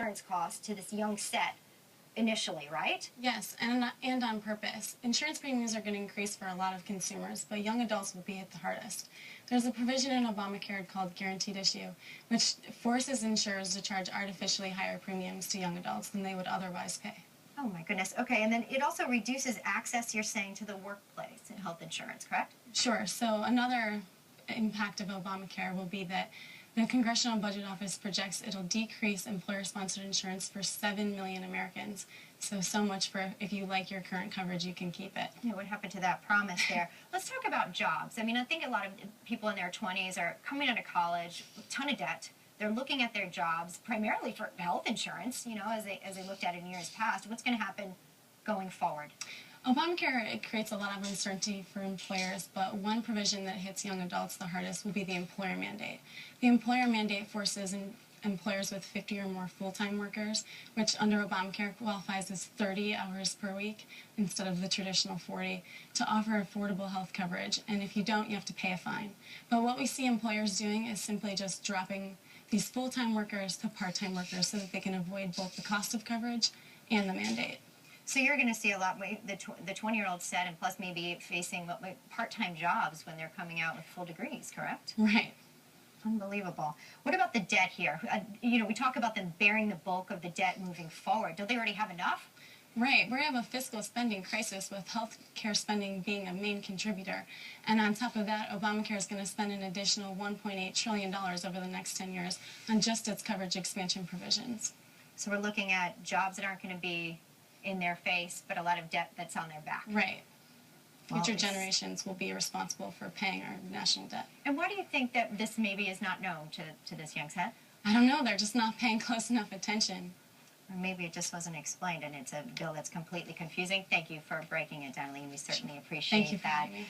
insurance costs to this young set initially, right? Yes, and on purpose. Insurance premiums are going to increase for a lot of consumers, but young adults will be hit the hardest. There's a provision in Obamacare called guaranteed issue, which forces insurers to charge artificially higher premiums to young adults than they would otherwise pay. Oh my goodness. Okay, and then it also reduces access, you're saying, to the workplace in health insurance, correct? Sure. So another impact of Obamacare will be that the Congressional Budget Office projects it'll decrease employer-sponsored insurance for 7 million Americans. So much for if you like your current coverage, you can keep it. Yeah, what happened to that promise there? Let's talk about jobs. I mean, I think a lot of people in their 20s are coming out of college, a ton of debt. They're looking at their jobs primarily for health insurance, you know, as they looked at it in years past. What's going to happen going forward? Obamacare, it creates a lot of uncertainty for employers, but one provision that hits young adults the hardest will be the employer mandate. The employer mandate forces employers with 50 or more full-time workers, which under Obamacare qualifies as 30 hours per week instead of the traditional 40, to offer affordable health coverage. And if you don't, you have to pay a fine. But what we see employers doing is simply just dropping these full-time workers to part-time workers so that they can avoid both the cost of coverage and the mandate. So you're going to see a lot, the 20-year-old set, and plus maybe facing part-time jobs when they're coming out with full degrees, correct? Right. Unbelievable. What about the debt here? You know, we talk about them bearing the bulk of the debt moving forward. Don't they already have enough? Right. We're going to have a fiscal spending crisis with health care spending being a main contributor. And on top of that, Obamacare is going to spend an additional $1.8 trillion over the next 10 years on just its coverage expansion provisions. So we're looking at jobs that aren't going to be in their face, but a lot of debt that's on their back. Right. Well, Future generations will be responsible for paying our national debt. And why do you think that this maybe is not known to this young set? I don't know. They're just not paying close enough attention. Or maybe it just wasn't explained, and it's a bill that's completely confusing. Thank you for breaking it down, Alyene. We certainly appreciate Thank you for that. having me.